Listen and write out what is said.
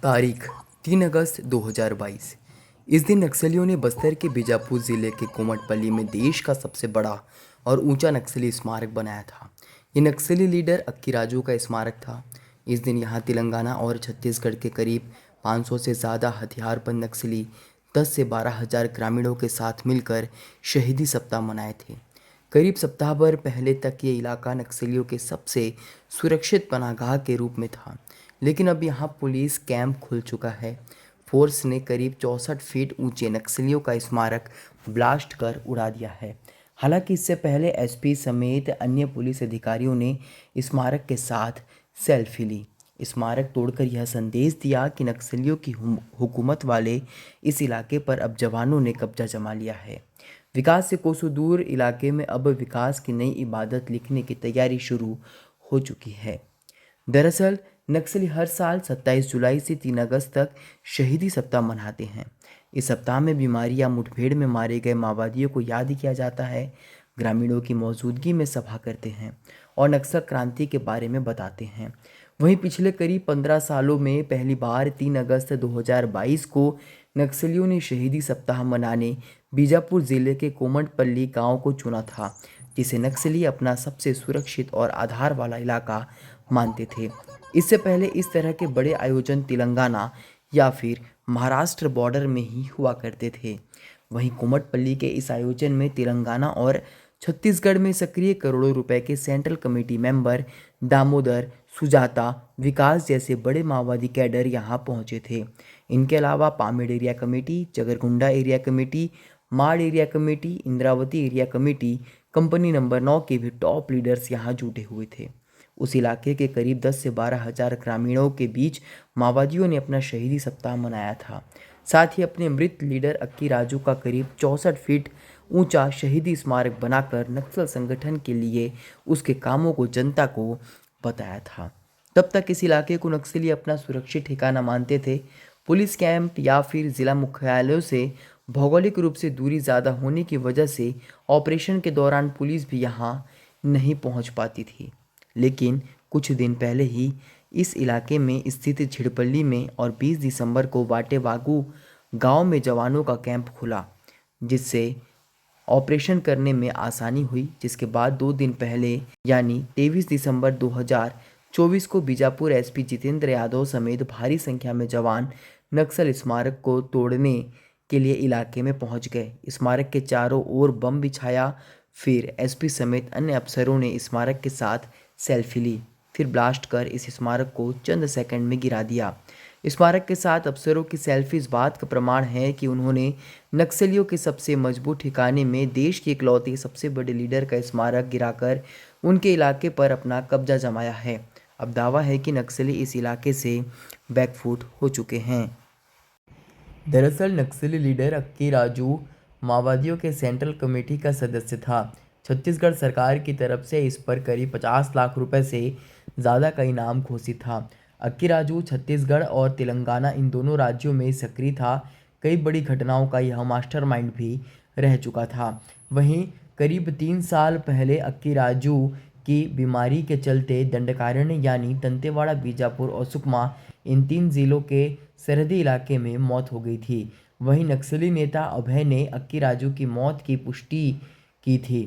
तारीख 3 अगस्त 2022। इस दिन नक्सलियों ने बस्तर के बीजापुर जिले के कोमटपल्ली में देश का सबसे बड़ा और ऊंचा नक्सली स्मारक बनाया था। ये नक्सली लीडर अक्की राजू का स्मारक था। इस दिन यहाँ तेलंगाना और छत्तीसगढ़ के करीब 500 से ज़्यादा हथियारबंद नक्सली 10 से 12 हज़ार ग्रामीणों के साथ मिलकर शहीदी सप्ताह मनाए थे। करीब सप्ताह भर पहले तक ये इलाका नक्सलियों के सबसे सुरक्षित पनाहगाह के रूप में था, लेकिन अब यहाँ पुलिस कैंप खुल चुका है। फोर्स ने करीब 64 फीट ऊंचे नक्सलियों का स्मारक ब्लास्ट कर उड़ा दिया है। हालांकि इससे पहले एसपी समेत अन्य पुलिस अधिकारियों ने स्मारक के साथ सेल्फी ली। स्मारक तोड़कर यह संदेश दिया कि नक्सलियों की हुकूमत वाले इस इलाके पर अब जवानों ने कब्जा जमा लिया है। विकास से कोसों दूर इलाके में अब विकास की नई इबादत लिखने की तैयारी शुरू हो चुकी है। दरअसल नक्सली हर साल 27 जुलाई से 3 अगस्त तक शहीदी सप्ताह मनाते हैं। इस सप्ताह में बीमारी या मुठभेड़ में मारे गए माओवादियों को याद किया जाता है। ग्रामीणों की मौजूदगी में सभा करते हैं और नक्सल क्रांति के बारे में बताते हैं। वहीं पिछले करीब 15 सालों में पहली बार 3 अगस्त 2022 को नक्सलियों ने शहीदी सप्ताह मनाने बीजापुर जिले के कोमटपल्ली गांव को चुना था, जिसे नक्सली अपना सबसे सुरक्षित और आधार वाला इलाका मानते थे। इससे पहले इस तरह के बड़े आयोजन तेलंगाना या फिर महाराष्ट्र बॉर्डर में ही हुआ करते थे। वहीं कोमटपल्ली के इस आयोजन में तेलंगाना और छत्तीसगढ़ में सक्रिय करोड़ों रुपए के central committee member Damodar, Sujata, Vikas जैसे बड़े माओवादी कैडर यहां पहुंचे थे। इनके अलावा Pamed area committee, Jagargunda area committee, Maad area committee, Indravati area committee, company number 9 के भी टॉप लीडर्स यहां जुटे हुए थे। उस इलाके के करीब 10 से 12 हज़ार ग्रामीणों के बीच माओवादियों ने अपना शहीदी सप्ताह मनाया था। साथ ही अपने मृत लीडर अक्की राजू का करीब 64 फीट ऊंचा शहीदी स्मारक बनाकर नक्सल संगठन के लिए उसके कामों को जनता को बताया था। तब तक इस इलाके को नक्सली अपना सुरक्षित ठिकाना मानते थे। पुलिस कैंप या फिर जिला मुख्यालयों से भौगोलिक रूप से दूरी ज़्यादा होने की वजह से ऑपरेशन के दौरान पुलिस भी यहाँ नहीं पहुँच पाती थी। लेकिन कुछ दिन पहले ही इस इलाके में स्थित झिड़पल्ली में और 20 दिसंबर को वाटेबागू गांव में जवानों का कैंप खुला, जिससे ऑपरेशन करने में आसानी हुई। जिसके बाद 2 दिन पहले यानी 23 दिसंबर 2024 को बीजापुर एसपी जितेंद्र यादव समेत भारी संख्या में जवान नक्सल स्मारक को तोड़ने के लिए इलाके में पहुंच गए। स्मारक के चारों ओर बम बिछाया। फिर एसपी समेत अन्य अफसरों ने स्मारक के साथ सेल्फी ली, फिर ब्लास्ट कर इस स्मारक को चंद सेकंड में गिरा दिया। स्मारक के साथ अफसरों की सेल्फी इस बात का प्रमाण है कि उन्होंने नक्सलियों के सबसे मजबूत ठिकाने में देश के इकलौते सबसे बड़े लीडर का स्मारक गिराकर उनके इलाके पर अपना कब्जा जमाया है। अब दावा है कि नक्सली इस इलाके से बैकफुट हो चुके हैं। दरअसल नक्सली लीडर अक्की राजू माओवादियों के सेंट्रल कमेटी का सदस्य था। छत्तीसगढ़ सरकार की तरफ से इस पर करीब 50 लाख रुपए से ज़्यादा का इनाम घोषित था। अक्की राजू छत्तीसगढ़ और तेलंगाना इन दोनों राज्यों में सक्रिय था। कई बड़ी घटनाओं का यह मास्टरमाइंड भी रह चुका था। वहीं करीब 3 साल पहले अक्की राजू की बीमारी के चलते दंडकारण्य यानी दंतेवाड़ा, बीजापुर और सुकमा इन 3 जिलों के सरहदी इलाके में मौत हो गई थी। वहीं नक्सली नेता अभय ने अक्की राजू की मौत की पुष्टि की थी।